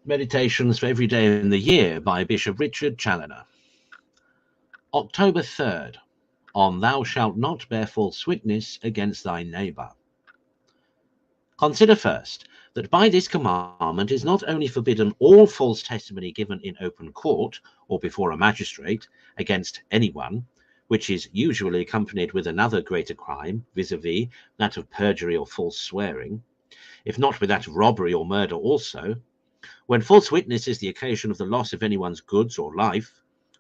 Meditations for every day in the year by Bishop Richard Challoner. October 3rd, on Thou shalt not bear false witness against thy neighbour. Consider first that by this commandment is not only forbidden all false testimony given in open court or before a magistrate against anyone, which is usually accompanied with another greater crime, vis-a-vis that of perjury or false swearing, if not with that of robbery or murder also, when false witness is the occasion of the loss of anyone's goods or life,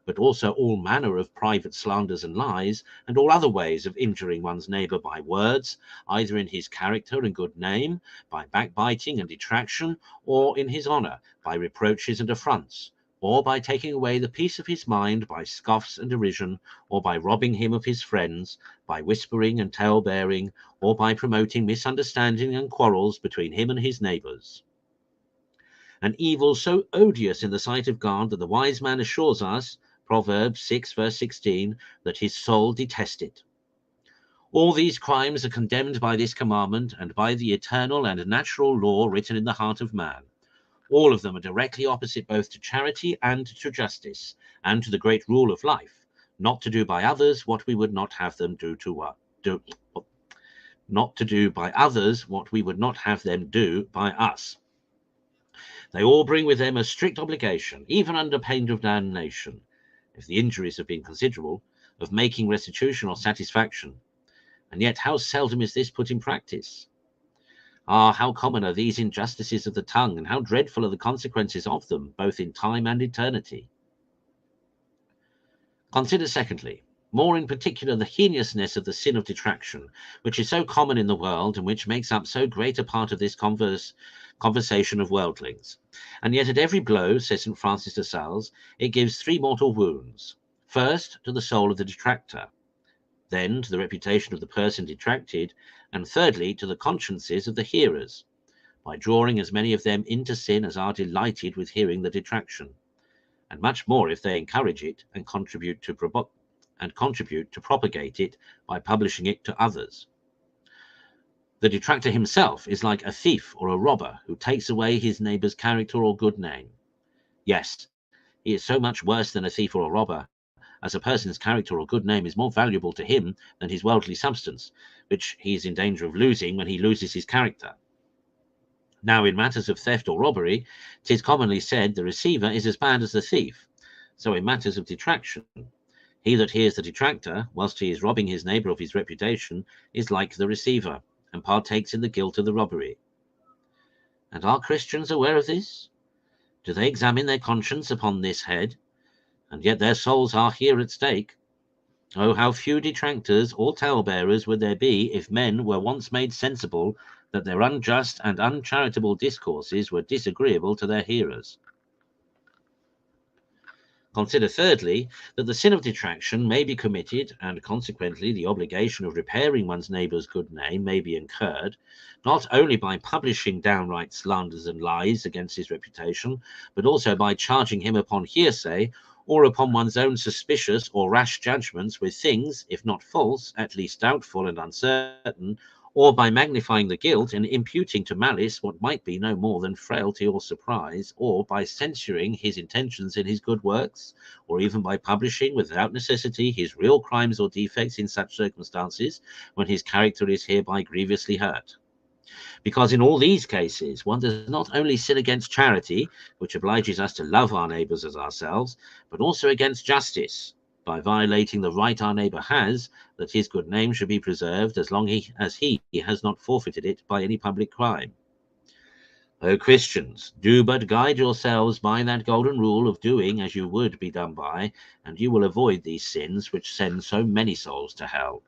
but also all manner of private slanders and lies, and all other ways of injuring one's neighbour by words, either in his character and good name, by backbiting and detraction, or in his honour, by reproaches and affronts, or by taking away the peace of his mind by scoffs and derision, or by robbing him of his friends, by whispering and tale-bearing, or by promoting misunderstanding and quarrels between him and his neighbours. An evil so odious in the sight of God that the wise man assures us, Proverbs 6 verse 16, that his soul detests it. All these crimes are condemned by this commandment and by the eternal and natural law written in the heart of man. All of them are directly opposite both to charity and to justice, and to the great rule of life, not to do by others what we would not have them not to do by others what we would not have them do by us. They all bring with them a strict obligation, even under pain of damnation, if the injuries have been considerable, of making restitution or satisfaction. And yet how seldom is this put in practice? Ah, how common are these injustices of the tongue, and how dreadful are the consequences of them, both in time and eternity. Consider secondly, more in particular, the heinousness of the sin of detraction, which is so common in the world, and which makes up so great a part of this conversation of worldlings. And yet at every blow, says St. Francis de Sales, it gives 3 mortal wounds. First, to the soul of the detractor, then to the reputation of the person detracted, and thirdly, to the consciences of the hearers, by drawing as many of them into sin as are delighted with hearing the detraction, and much more if they encourage it and contribute to propagate it by publishing it to others. The detractor himself is like a thief or a robber who takes away his neighbour's character or good name. Yes, he is so much worse than a thief or a robber, as a person's character or good name is more valuable to him than his worldly substance, which he is in danger of losing when he loses his character. Now, in matters of theft or robbery, 'tis commonly said the receiver is as bad as the thief. So in matters of detraction, he that hears the detractor, whilst he is robbing his neighbour of his reputation, is like the receiver, and partakes in the guilt of the robbery. And are Christians aware of this? Do they examine their conscience upon this head? And yet their souls are here at stake. Oh, how few detractors or tale-bearers would there be if men were once made sensible that their unjust and uncharitable discourses were disagreeable to their hearers. Consider thirdly, that the sin of detraction may be committed, and consequently the obligation of repairing one's neighbour's good name may be incurred, not only by publishing downright slanders and lies against his reputation, but also by charging him upon hearsay, or upon one's own suspicious or rash judgments with things, if not false, at least doubtful and uncertain, or by magnifying the guilt and imputing to malice what might be no more than frailty or surprise, or by censuring his intentions in his good works, or even by publishing without necessity his real crimes or defects in such circumstances, when his character is hereby grievously hurt. Because in all these cases, one does not only sin against charity, which obliges us to love our neighbours as ourselves, but also against justice, by violating the right our neighbour has, that his good name should be preserved as long as he has not forfeited it by any public crime. O Christians, do but guide yourselves by that golden rule of doing as you would be done by, and you will avoid these sins which send so many souls to hell.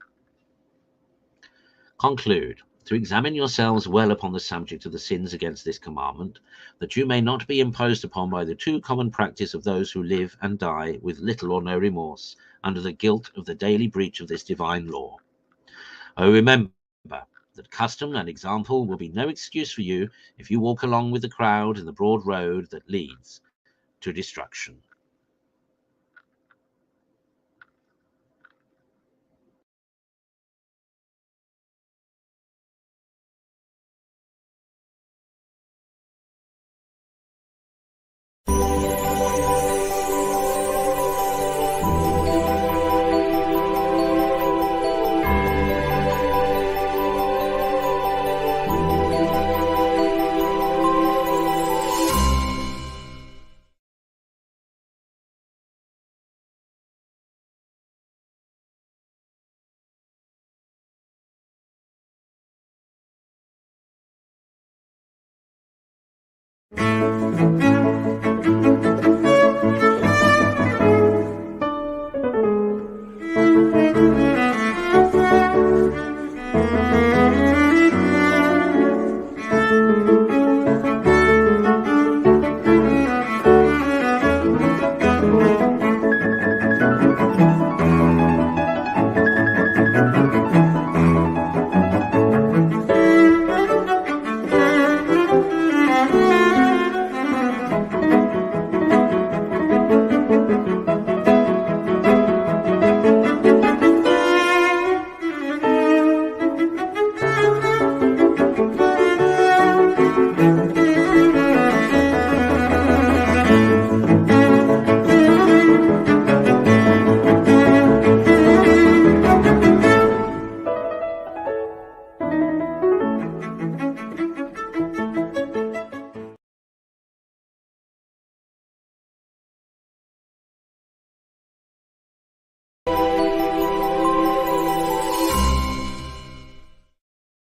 Conclude, to examine yourselves well upon the subject of the sins against this commandment, that you may not be imposed upon by the too common practice of those who live and die with little or no remorse under the guilt of the daily breach of this divine law. Oh, remember that but custom and example will be no excuse for you if you walk along with the crowd in the broad road that leads to destruction.